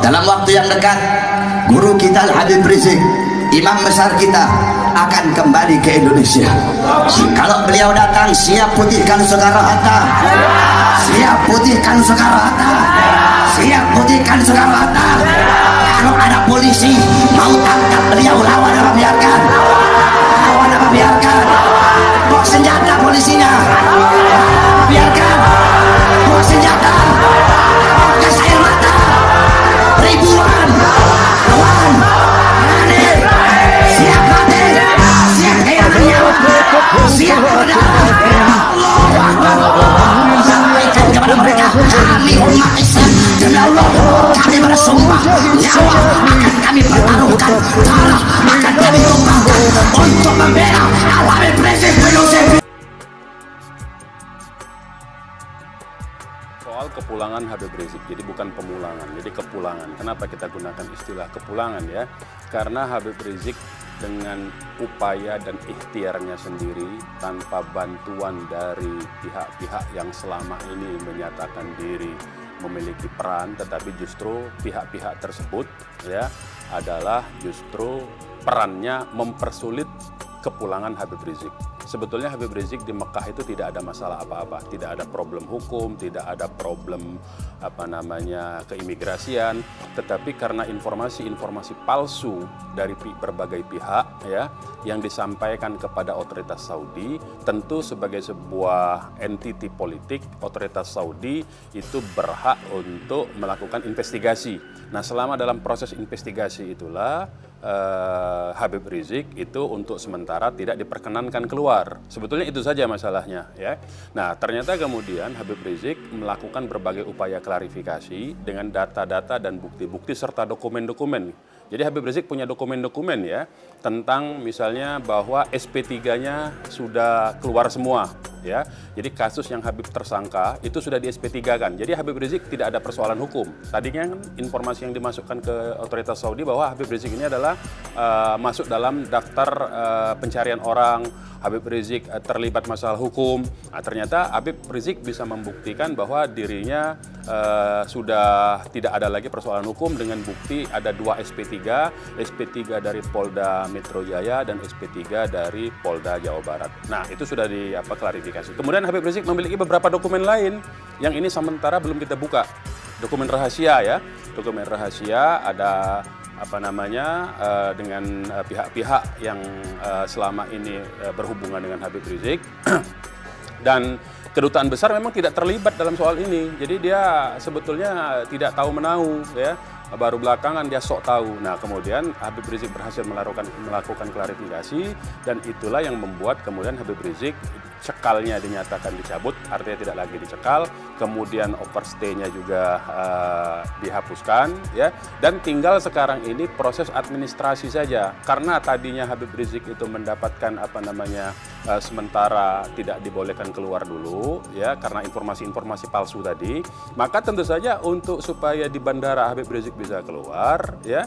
dalam waktu yang dekat guru kita Habib Rizik, imam besar kita, akan kembali ke Indonesia. Kalau beliau datang, siap putihkan Soekarno Hatta, siap putihkan Soekarno Hatta, siap putihkan Soekarno Hatta. Kalau ada polisi mau tangkap beliau, lawan apa biarkan, lawan apa biarkan, bawa senjata polisinya, biarkan, bawa senjata, gas air mata, ribuan, lawan, berani, siap mati, siap kehilangan nyawa, siap berdarah. Allahu Akbar. Sampaikan kepada mereka, kami umat Islam, demi Allah kami bersumpah, nyawa akan kami pertaruhkan, darah akan kami tumpahkan untuk membela Habib Rizik Syihab. Soal kepulangan Habib Rizik, jadi bukan pemulangan, jadi kepulangan. Kenapa kita gunakan istilah kepulangan ya? Karena Habib Rizik dengan upaya dan ikhtiarnya sendiri, tanpa bantuan dari pihak-pihak yang selama ini menyatakan diri memiliki peran, tetapi justru pihak-pihak tersebut ya adalah justru perannya mempersulit kepulangan Habib Rizik. Sebetulnya Habib Rizik di Mekah itu tidak ada masalah apa-apa, tidak ada problem hukum, tidak ada problem keimigrasian, tetapi karena informasi-informasi palsu dari berbagai pihak ya yang disampaikan kepada otoritas Saudi, tentu sebagai sebuah entiti politik, otoritas Saudi itu berhak untuk melakukan investigasi. Nah, selama dalam proses investigasi itulah Habib Rizik itu untuk sementara tidak diperkenankan keluar. Sebetulnya itu saja masalahnya ya. Nah, ternyata kemudian Habib Rizik melakukan berbagai upaya klarifikasi dengan data-data dan bukti-bukti serta dokumen-dokumen. Jadi Habib Rizik punya dokumen-dokumen ya tentang misalnya bahwa SP3-nya sudah keluar semua ya. Jadi kasus yang Habib tersangka itu sudah di SP3-kan. Jadi Habib Rizik tidak ada persoalan hukum. Tadinya kan informasi yang dimasukkan ke otoritas Saudi bahwa Habib Rizik ini adalah masuk dalam daftar pencarian orang, Habib Rizik terlibat masalah hukum. Nah, ternyata Habib Rizik bisa membuktikan bahwa dirinya sudah tidak ada lagi persoalan hukum dengan bukti ada 2 SP3 SP3 dari Polda Metro Jaya dan SP3 dari Polda Jawa Barat. Nah, itu sudah klarifikasi. Kemudian Habib Rizik memiliki beberapa dokumen lain yang ini sementara belum kita buka. Dokumen rahasia ya. Dokumen rahasia ada dengan pihak-pihak yang selama ini berhubungan dengan Habib Rizik. Dan kedutaan besar memang tidak terlibat dalam soal ini. Jadi dia sebetulnya tidak tahu menahu ya. Baru belakangan dia sok tahu. Nah, kemudian Habib Rizik berhasil melakukan klarifikasi dan itulah yang membuat kemudian Habib Rizik cekalnya dinyatakan dicabut, artinya tidak lagi dicekal, kemudian overstay-nya juga dihapuskan ya, dan tinggal sekarang ini proses administrasi saja. Karena tadinya Habib Rizik itu mendapatkan sementara tidak dibolehkan keluar dulu ya karena informasi-informasi palsu tadi, maka tentu saja untuk supaya di bandara Habib Rizik bisa keluar ya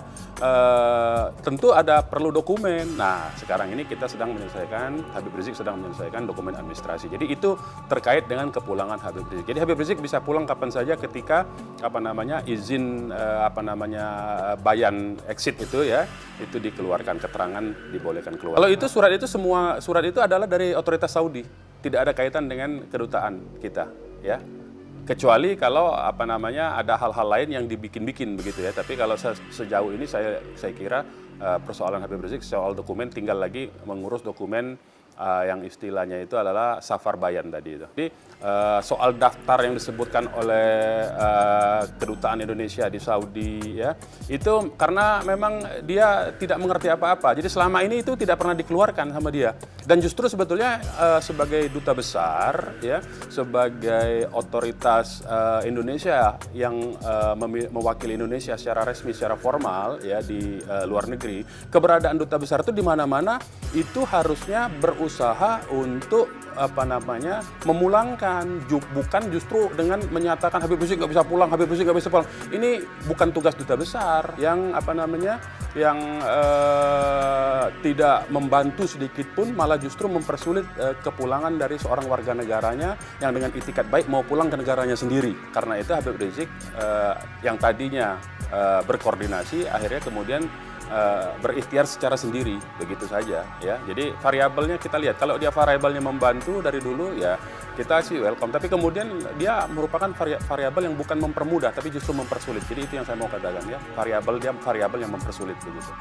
tentu ada perlu dokumen. Nah, sekarang ini kita sedang menyelesaikan, Habib Rizik sedang menyelesaikan dokumen administrasi. Jadi itu terkait dengan kepulangan Habib Rizik. Jadi Habib Rizik bisa pulang kapan saja ketika izin bayan exit itu ya itu dikeluarkan, keterangan dibolehkan keluar. Kalau itu semua surat itu adalah dari otoritas Saudi, tidak ada kaitan dengan kedutaan kita ya. Kecuali kalau ada hal-hal lain yang dibikin-bikin begitu ya. Tapi kalau sejauh ini saya kira persoalan Habib Rizik soal dokumen tinggal lagi mengurus dokumen yang istilahnya itu adalah safar bayan tadi itu. Jadi soal daftar yang disebutkan oleh kedutaan Indonesia di Saudi ya, itu karena memang dia tidak mengerti apa-apa. Jadi selama ini itu tidak pernah dikeluarkan sama dia. Dan justru sebetulnya sebagai duta besar ya, sebagai otoritas Indonesia yang mewakili Indonesia secara resmi, secara formal ya di luar negeri, keberadaan duta besar itu di mana-mana itu harusnya berusaha untuk memulangkan, bukan justru dengan menyatakan Habib Rizik nggak bisa pulang, Habib Rizik nggak bisa pulang. Ini bukan tugas duta besar yang tidak membantu sedikit pun, malah justru mempersulit kepulangan dari seorang warga negaranya yang dengan itikat baik mau pulang ke negaranya sendiri. Karena itu Habib Rizik yang tadinya berkoordinasi, akhirnya kemudian berikhtiar secara sendiri, begitu saja ya. Jadi variabelnya kita lihat, kalau dia variabelnya membantu dari dulu ya kita sih welcome, tapi kemudian dia merupakan variabel yang bukan mempermudah tapi justru mempersulit. Jadi itu yang saya mau katakan ya, variabel yang mempersulit begitu.